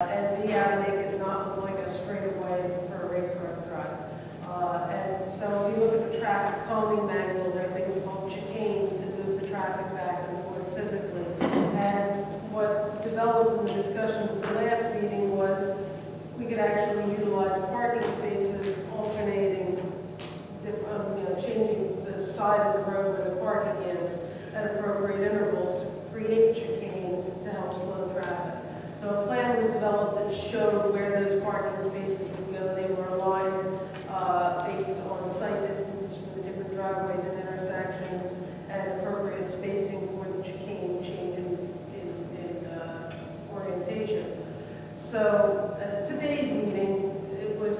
and B, how to make it not look like a straightaway for a race car to drive. And so if you look at the traffic calming manual, there are things called chicanes that move the traffic back and forth physically. And what developed in the discussions at the last meeting was we could actually utilize parking spaces alternating, changing the side of the road where the parking is at appropriate intervals to create chicanes to help slow traffic. So a plan was developed that showed where those parking spaces would go. They were aligned based on sight distances from the different driveways and intersections and appropriate spacing for the chicane change in orientation. So at today's meeting, it was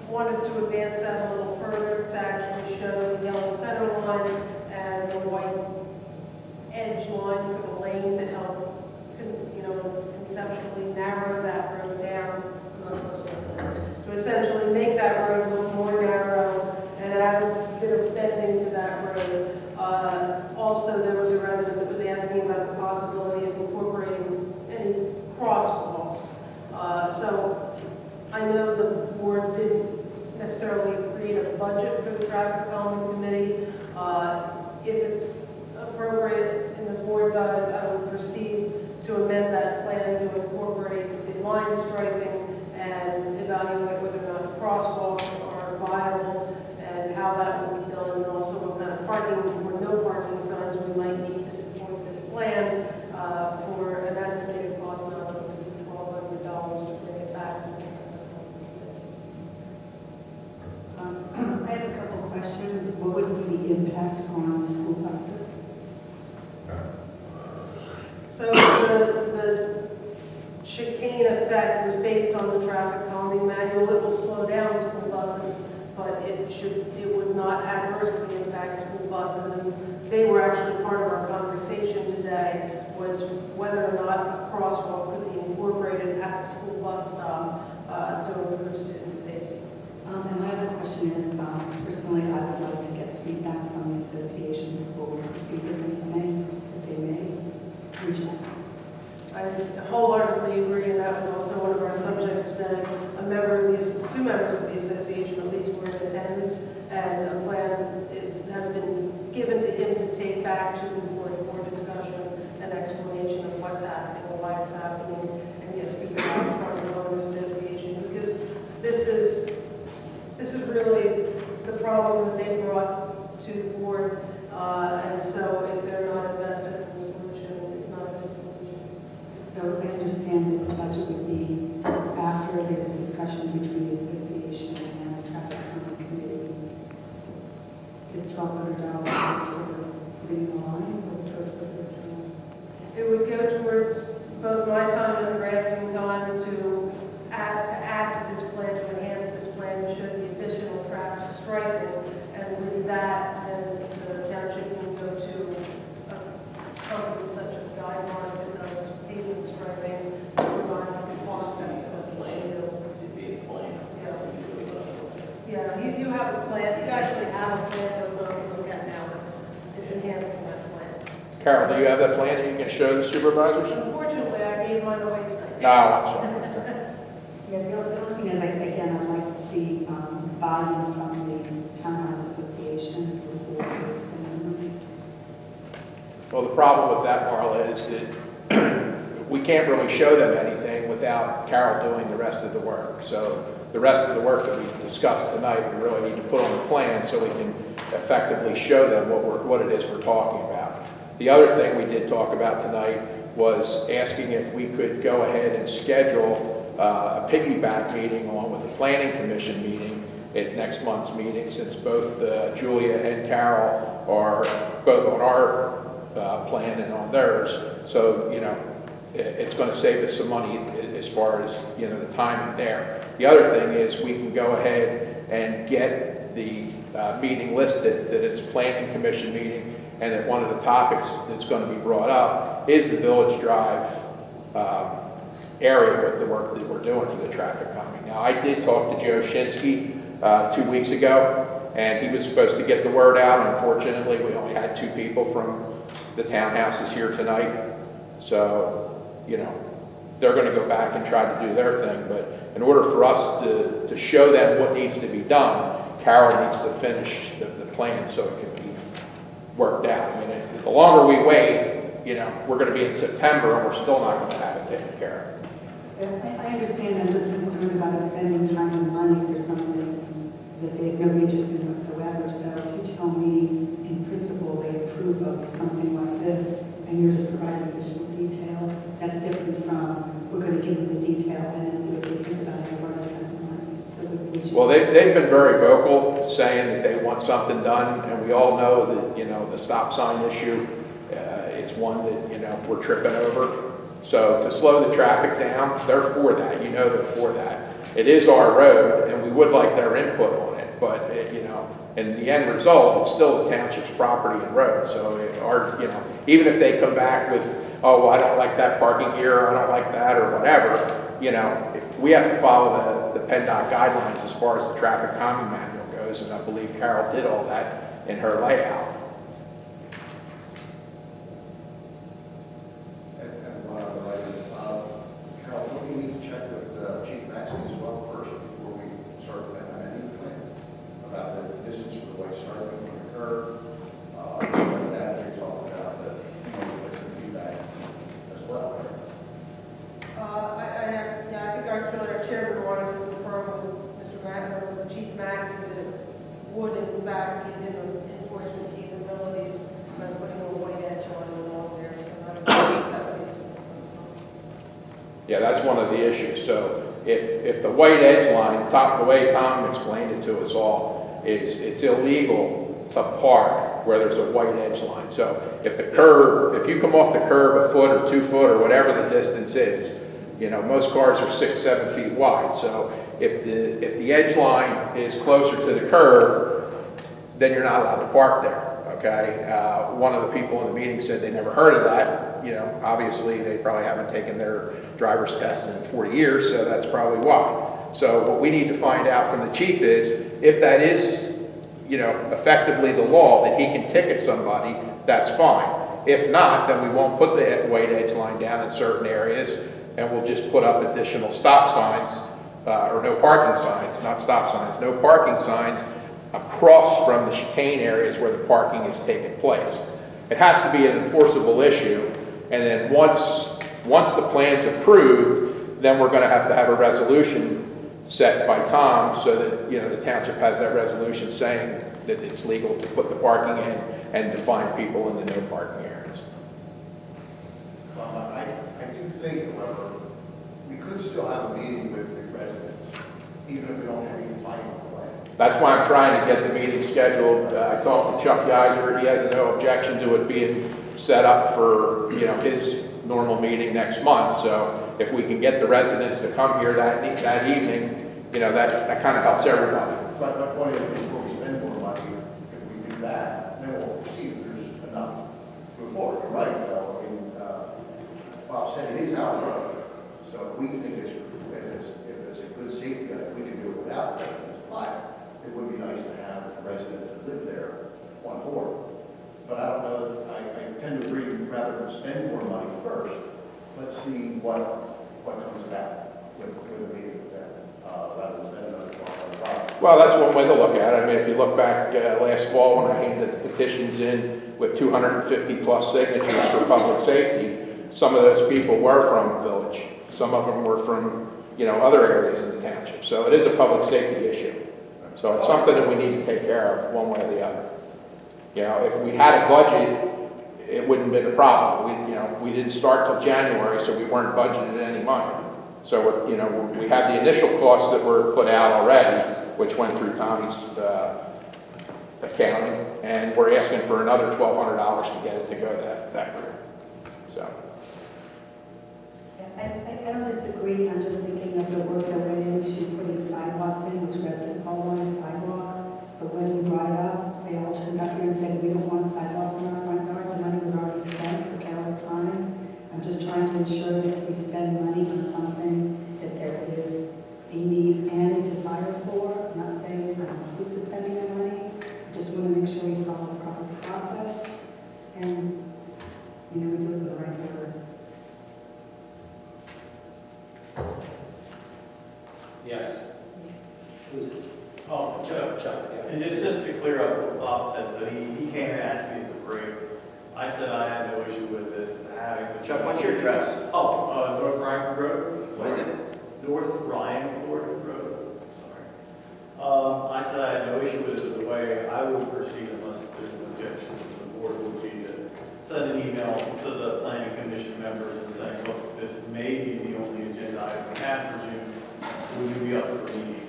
wanted to advance that a little further to actually show the yellow center line and the white edge line for the lane to help conceptually narrow that road down, to essentially make that road look more narrow and add a bit of bending to that road. Also, there was a resident that was asking about the possibility of incorporating any crosswalks. So I know the board didn't necessarily create a budget for the traffic calming committee. If it's appropriate in the board's eyes, I would proceed to amend that plan to incorporate the line striping and evaluate whether or not crosswalks are viable and how that will be done, and also what kind of parking or no parking signs we might need to support this plan for an estimated cost not to exceed $1,200 to bring it back. I have a couple questions. What would be the impact on school buses? So the chicane effect was based on the traffic calming manual. It will slow down school buses, but it would not adversely impact school buses. And they were actually part of our conversation today, was whether or not a crosswalk could be incorporated at the school bus stop to improve student safety. And my other question is, personally, I would like to get feedback from the association before we proceed with anything that they may reject. I wholeheartedly agree, and that was also one of our subjects today. Two members of the association at least were in attendance, and a plan has been given to him to take back to the board for discussion and explanation of what's happening and why it's happening, and get feedback from the owners association, because this is really the problem that they brought to the board, and so if they're not invested in the solution, it's not a good solution. So if I understand that the budget would be after there's a discussion between the association and the traffic calming committee, is $1,200 towards putting in the lines or towards it? It would go towards both my time and drafting time to add to this plan, to enhance this plan, to show the additional traffic striping, and with that, then the township can go to a company such as Guidemark that does pavement striping, provide the cost estimate. Yeah, you have a plan. You actually have a plan that we're going to look at now. It's enhancing that plan. Carol, do you have that plan that you can show the supervisors? Unfortunately, I gave mine away tonight. No, I'm sorry. Yeah, the only thing is, again, I'd like to see buy-in from the Townhouse Association before we expend the money. Well, the problem with that, Marla, is that we can't really show them anything without Carol doing the rest of the work. So the rest of the work that we discussed tonight, we really need to put on the plan so we can effectively show them what it is we're talking about. The other thing we did talk about tonight was asking if we could go ahead and schedule a piggyback meeting along with the Planning Commission meeting at next month's meeting, since both Julia and Carol are both on our plan and on theirs. So, it's going to save us some money as far as, the timing there. The other thing is we can go ahead and get the meeting listed, that it's Planning Commission meeting, and that one of the topics that's going to be brought up is the Village Drive area with the work that we're doing for the traffic calming. Now, I did talk to Joe Shinsky 2 weeks ago, and he was supposed to get the word out. Unfortunately, we only had 2 people from the townhouses here tonight. So, they're going to go back and try to do their thing. But in order for us to show them what needs to be done, Carol needs to finish the plan so it can be worked out. I mean, the longer we wait, you know, we're going to be in September and we're still not going to have it taken care of. I understand, I'm just concerned about expending time and money for something that they have no interest in whatsoever. So if you tell me in principle they approve of something like this, and you're just providing additional detail, that's different from, we're going to give them the detail and then see what they think about it and where to spend the money. So which is... Well, they've been very vocal, saying that they want something done, and we all know that, you know, the stop sign issue is one that, you know, we're tripping over. So to slow the traffic down, they're for that. You know they're for that. It is our road, and we would like their input on it, but, you know, in the end result, it's still the township's property and road. So, you know, even if they come back with, oh, well, I don't like that parking here, or I don't like that, or whatever, you know, we have to follow the PennDOT guidelines as far as the traffic calming manual goes, and I believe Carol did all that in her layout. And one other item, Carol, don't we need to check with Chief Maxey as well first before we start the amending plan about the distance for the white stripe from the curb? That we talked about that, with some feedback as well. I think our chairman wanted to confirm with Mr. Magner, with Chief Maxey, that it would in fact give him enforcement capabilities by putting a white edge on it along there. So that would be something. Yeah, that's one of the issues. So if the white edge line, the way Tom explained it to us all, is it's illegal to park where there's a white edge line. So if you come off the curb a foot or 2 foot or whatever the distance is, you know, most cars are 6, 7 feet wide. So if the edge line is closer to the curb, then you're not allowed to park there. Okay. One of the people in the meeting said they never heard of that. You know, obviously they probably haven't taken their driver's test in 40 years, so that's probably why. So what we need to find out from the chief is if that is, you know, effectively the law that he can ticket somebody, that's fine. If not, then we won't put the white edge line down in certain areas, and we'll just put up additional stop signs, or no parking signs, not stop signs, no parking signs across from the chicane areas where the parking is taking place. It has to be an enforceable issue, and then once the plan's approved, then we're going to have a resolution set by Tom so that, you know, the township has that resolution saying that it's legal to put the parking in and define people in the no parking areas. I do think, however, we could still have a meeting with the residents, even if we don't have any final plan. That's why I'm trying to get the meeting scheduled. I talked to Chuck Geiser. He has no objection to it being set up for, you know, his normal meeting next month. So if we can get the residents to come here that evening, you know, that kind of helps everybody. But my point is, before we spend more money, if we do that, then we'll see if there's enough to move forward. You're right, though. I mean, Bob said it is our road. So if we think if it's a good safety item, we can do it without it. But it would be nice to have the residents that live there on board. But I don't know, I tend to agree, rather than spend more money first, let's see what comes back with a meeting with them, rather than spend another $12,000. Well, that's one way to look at it. I mean, if you look back last fall when I handed the petitions in with 250 plus signatures for public safety, some of those people were from the village. Some of them were from, you know, other areas in the township. So it is a public safety issue. So it's something that we need to take care of one way or the other. You know, if we had a budget, it wouldn't have been a problem. We didn't start till January, so we weren't budgeted any money. So, you know, we had the initial costs that were put out already, which went through Tommy's accounting, and we're asking for another $1,200 to get it to go that route. So. I don't disagree. I'm just thinking of the work that went into putting sidewalks in, which residents all wanted sidewalks. But when we brought it up, they all turned up here and said, we don't want sidewalks in our front yard. The money was already spent for Carol's time. I'm just trying to ensure that we spend money on something that there is a need and a desire for. I'm not saying I'm opposed to spending the money. I just want to make sure we follow the proper process and, you know, we do it with the right order. Yes. Who's it? Oh, Chuck, yeah. and just to clear up what Bob said, so he came and asked me at the break. I said I had no issue with it having. Chuck, what's your address? Oh, North Ryan Road. What is it? North Ryan Road. Sorry. I said I had no issue with it. The way I would proceed, unless there's an objection to the board, would be to send an email to the planning commission members and saying, look, this may be the only agenda item we have for June. Will you be up for meeting?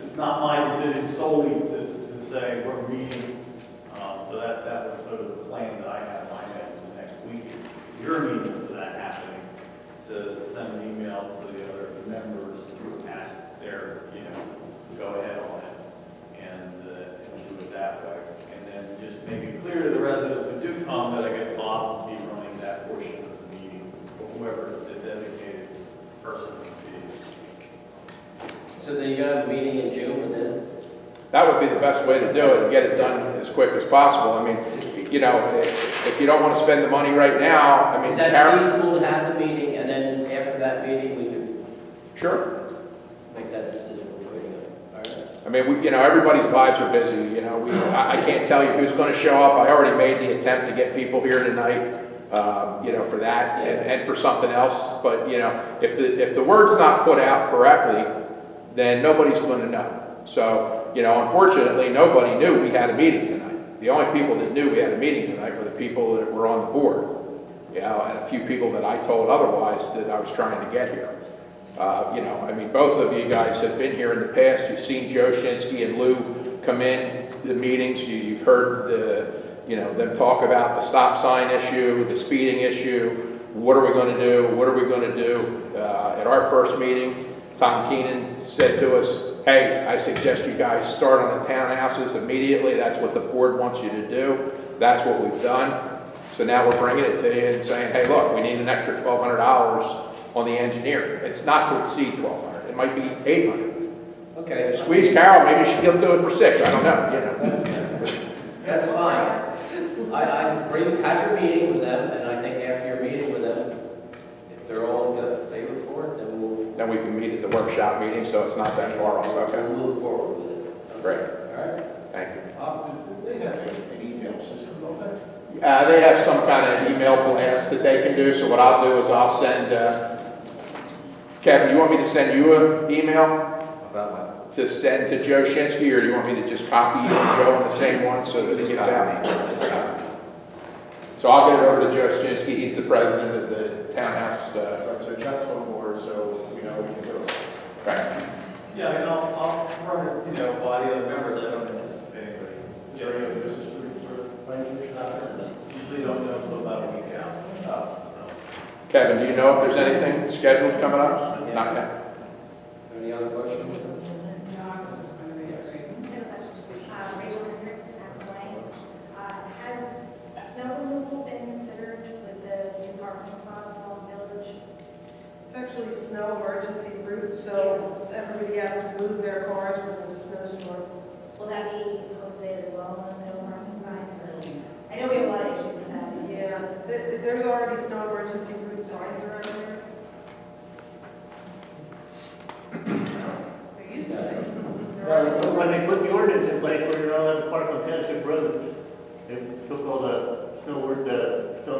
It's not my decision solely to say we're meeting. So that was sort of the plan that I had in my head for the next week. Your meeting to that happening, to send an email to the other members to ask their, go ahead on it and do it that way. And then just make it clear to the residents who do come that I guess Bob will be running that portion of the meeting, or whoever the designated person would be. So then you're gonna have a meeting in June with them? That would be the best way to do it, and get it done as quick as possible. I mean, if you don't want to spend the money right now, I mean, Is that Karen- feasible to have the meeting, and then after that meeting, we could Sure. make that decision between them? All right? I mean, everybody's lives are busy, I can't tell you who's going to show up. I already made the attempt to get people here tonight, for that and for something else. But, if the word's not put out correctly, then nobody's going to know. So, unfortunately, nobody knew we had a meeting tonight. The only people that knew we had a meeting tonight were the people that were on the board, and a few people that I told otherwise that I was trying to get here. I mean, both of you guys have been here in the past. You've seen Joe Shinsky and Lou come in the meetings. You've heard them talk about the stop sign issue, the speeding issue. What are we going to do? What are we going to do? At our first meeting, Tom Keenan said to us, hey, I suggest you guys start on the townhouses immediately. That's what the board wants you to do. That's what we've done. So now we're bringing it to you and saying, hey, look, we need an extra $1,200 on the engineering. It's not to exceed $1,200. It might be $800. Okay. Squeeze Carol, maybe she'll do it for $6. I don't know. That's fine. I bring, have your meeting with them, and I think after your meeting with them, if they're all in favor for it, then Then we can meet at the workshop meeting, so it's not that far off. Okay. we'll move forward with it. Great. All right? Thank you. They have an email system, don't they? They have some kind of email blast that they can do, so what I'll do is I'll send, Kevin, you want me to send you an email About what? to send to Joe Shinsky, or do you want me to just copy you and Joe on the same one so that it gets out? So I'll get it over to Joe Shinsky, he's the president of the townhouse. So Jeff's on board, so we know we can go. Right. Yeah, and I'll run it, by the other members. I don't anticipate anybody. Is there any other business for plans? Usually don't know until about a week out. Kevin, do you know if there's anything scheduled coming up? Not yet. Any other questions? Rachel Hendricks, Appleway. Has snow removal been considered with the new parking spots along the village? It's actually snow emergency route, so everybody has to move their cars when there's a snowstorm. Will that be posted as well on the no parking signs? I know we have a lot of issues with that. Yeah, there's already snow emergency route signs around here. There used to be. Well, when they put the ordinance in place where you're not allowed to park on township roads, they took all the snow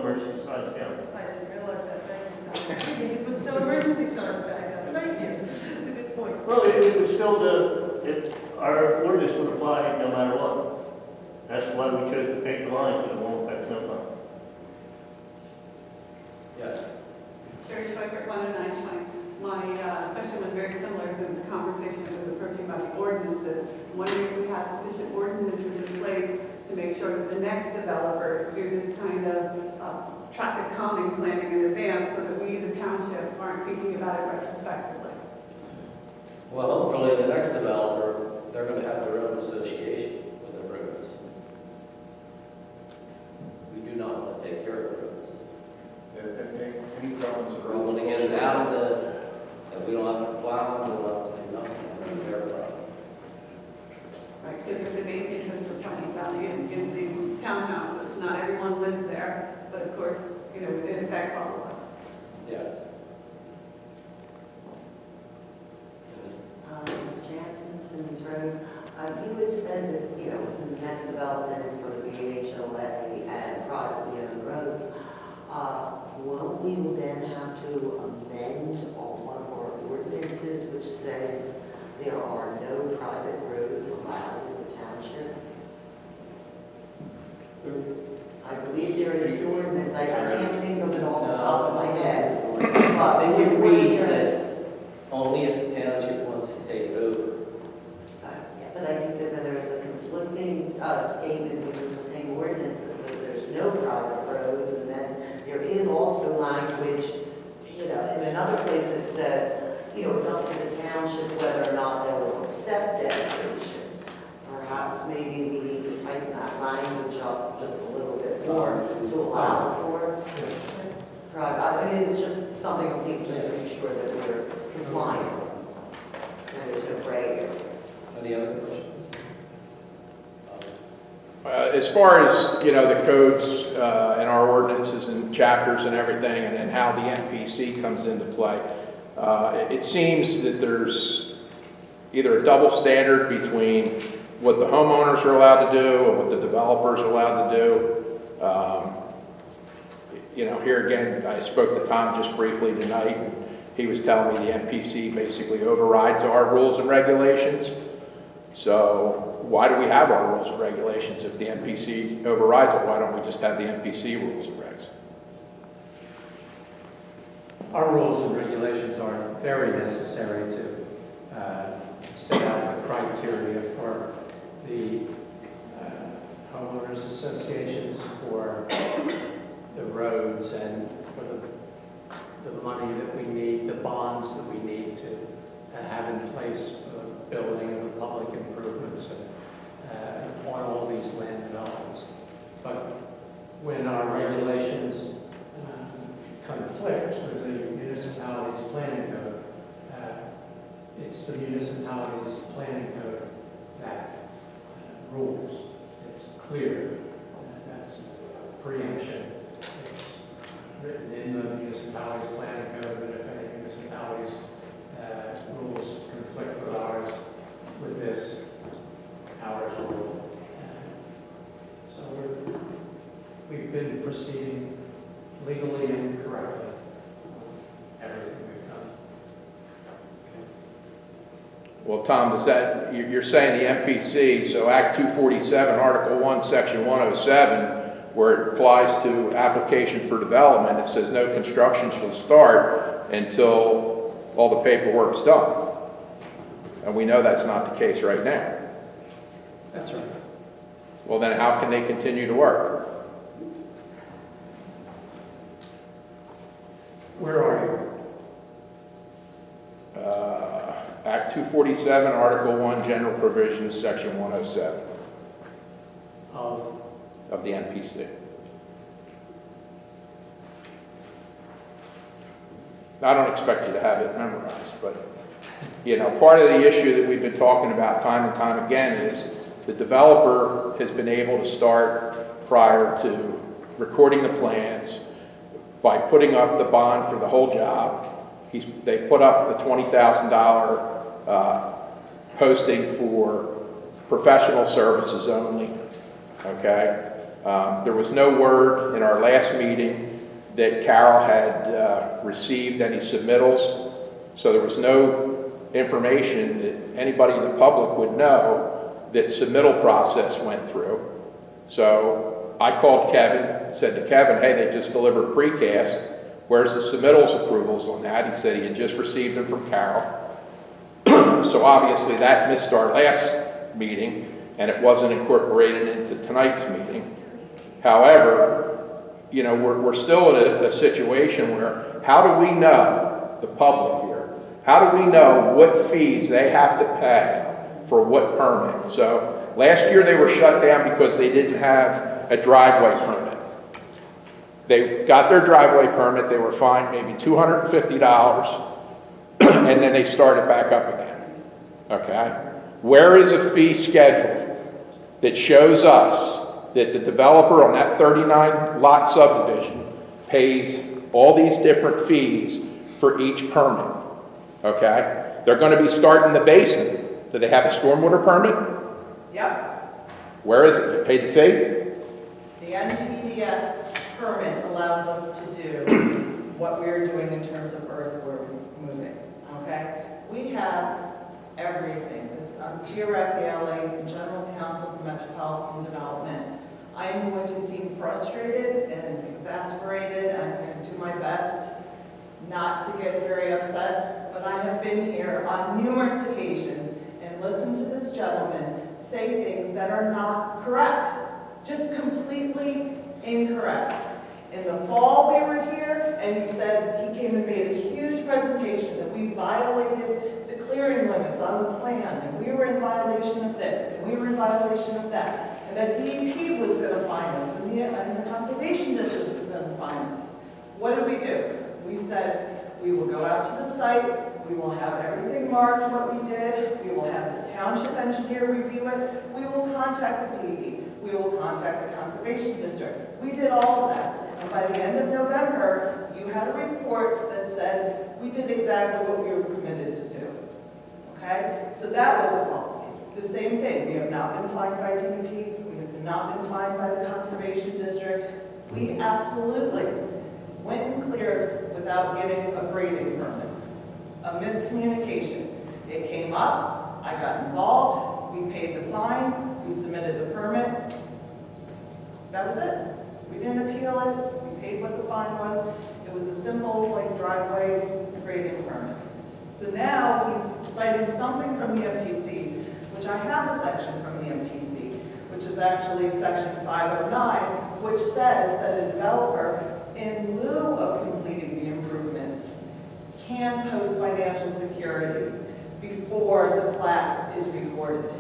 emergency signs down. I didn't realize that, thank you, Tom. You can put snow emergency signs back up, thank you. It's a good point. Well, it was still our ordinance would apply no matter what. That's why we chose to paint the lines, so it won't affect snowplow. Yes. Sherry Schweikert, 10920. My question was very similar to the conversation that was approaching about the ordinances. I'm wondering if we have sufficient ordinances in place to make sure that the next developers do this kind of traffic calming planning in advance so that we, the township, aren't thinking about it retrospectively. Well, hopefully the next developer, they're going to have their own association with the roads. We do not want to take care of the roads. Any problems? We want to get it out of that we don't have to plow, we don't have to do nothing. That's their problem. Right, because if the main interest we're talking about is the townhouses, not everyone lives there, but of course, it affects all of us. Yes. And Road. You had said that, you know, in the next development, it's going to be HOA and privately owned roads. Won't we then have to amend one of our ordinances which says there are no private roads allowed in the township? I believe there is an ordinance. I can't think of it off the top of my head. I think it reads that only if the township wants to take it over. Yeah, but I think that there is a conflicting statement within the same ordinance that says there's no private roads, and then there is also language, you know, in another place that says, you know, it's up to the township whether or not they will accept dedication. Perhaps maybe we need to tighten that language up just a little bit more to allow for private. I mean, it's just something I think just to make sure that we're compliant and there's no gray areas. Any other questions? As far as, you know, the codes and our ordinances and chapters and everything, and how the NPC comes into play, it seems that there's either a double standard between what the homeowners are allowed to do and what the developers are allowed to do. You know, here again, I spoke to Tom just briefly tonight, and he was telling me the NPC basically overrides our rules and regulations. So why do we have our rules and regulations? If the NPC overrides it, why don't we just have the NPC rules and regs? Our rules and regulations are very necessary to set out the criteria for the homeowners associations, for the roads, and for the money that we need, the bonds that we need to have in place for the building and the public improvements on all these land developments. But when our regulations conflict with the municipality's planning code, it's the municipality's planning code that rules. It's clear. That's preemption. It's written in the municipality's planning code that if any municipality's rules conflict with ours, with this, ours will. So we've been proceeding legally and correctly. Everything we've done. Well, Tom, does that, you're saying the MPC, so Act 247, Article 1, Section 107, where it applies to application for development, it says no construction shall start until all the paperwork's done. And we know that's not the case right now. That's right. Well, then how can they continue to work? Where are you? Act 247, Article 1, General Provisions, Section 107 Of of the NPC. I don't expect you to have it memorized, but, you know, part of the issue that we've been talking about time and time again is the developer has been able to start prior to recording the plans by putting up the bond for the whole job. They put up the $20,000 posting for professional services only, okay? There was no word in our last meeting that Carol had received any submittals, so there was no information that anybody in the public would know that submittal process went through. So I called Kevin, said to Kevin, hey, they just delivered precast. Where's the submittals approvals on that? He said he had just received them from Carol. So obviously that missed our last meeting, and it wasn't incorporated into tonight's meeting. However, you know, we're still in a situation where how do we know, the public here, how do we know what fees they have to pay for what permit? So last year they were shut down because they didn't have a driveway permit. They got their driveway permit, they were fined maybe $250, and then they started back up again, okay? Where is a fee schedule that shows us that the developer on that 39 lot subdivision pays all these different fees for each permit, okay? They're going to be starting the basin Do they have a stormwater permit? Yep, Where is it? You paid the fee? the NPDES permit allows us to do what we're doing in terms of earth we're moving, okay? We have everything. I'm Gia Raffaele, General Counsel for Metropolitan Development. I'm going to seem frustrated and exasperated. I'm going to do my best not to get very upset, but I have been here on numerous occasions and listened to this gentleman say things that are not correct, just completely incorrect. In the fall, we were here, and he said he came and made a huge presentation that we violated the clearing limits on the plan, and we were in violation of this, and we were in violation of that, and that DEP was going to fine us, and the Conservation District was going to fine us. What did we do? We said, we will go out to the site, we will have everything marked what we did, we will have the township engineer review it, we will contact the DEP, we will contact the Conservation District. We did all of that. And by the end of November, you had a report that said we did exactly what we were permitted to do. Okay? So that was a false claim. The same thing. We have not been fined by DEP. We have not been fined by the Conservation District. We absolutely went and cleared without getting a grading permit. A miscommunication. It came up. I got involved. We paid the fine. We submitted the permit. That was it. We didn't appeal it, we paid what the fine was. It was a simple, like, driveway grading permit. So now he's citing something from the MPC, which I have a section from the MPC, which is actually section 509, which says that a developer, in lieu of completing the improvements, can post financial security before the plat is recorded.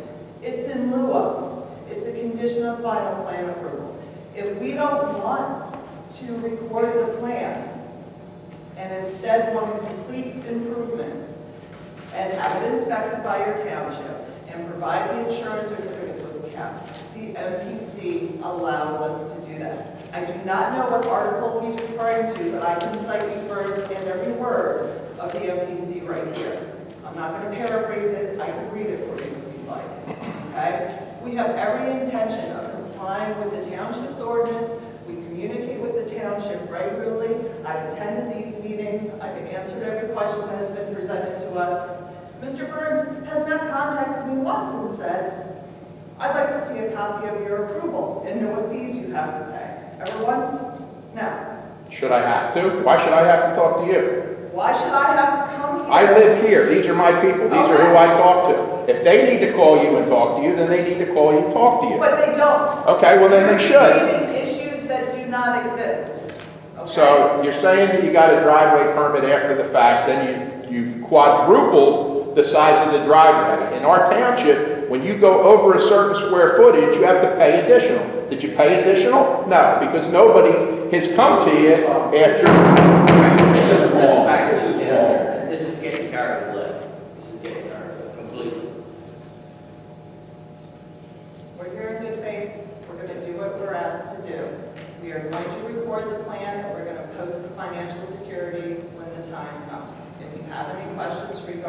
It's in lieu of. It's a condition of final plan approval. If we don't want to record the plan and instead want to complete improvements and have it inspected by your township and provide the insurance certificates with the cap, the MPC allows us to do that. I do not know what article he's referring to, but I can cite you first and every word of the MPC right here. I'm not going to paraphrase it. I can read it for you if you'd like. Okay? We have every intention of complying with the township's ordinance. We communicate with the township regularly. I've attended these meetings. I've answered every question that has been presented to us. Mr. Burns has not contacted me once and said, I'd like to see a copy of your approval and know what fees you have to pay. Ever once? No. Should I have to? Why should I have to talk to you? Why should I have to come here? I live here. These are my people. These are who I talk to. If they need to call you and talk to you, then they need to call you and talk to you. But they don't. Okay, well then they should. You're creating issues that do not exist. Okay? So you're saying that you got a driveway permit after the fact, then you've quadrupled the size of the driveway. In our township, when you go over a certain square footage, you have to pay additional. Did you pay additional? No, because nobody has come to you after. This is getting carried away. This is getting carried away completely. We're here in good faith. We're going to do what we're asked to do. We are going to record the plan, and we're going to post the financial security when the time comes. If you have any questions regarding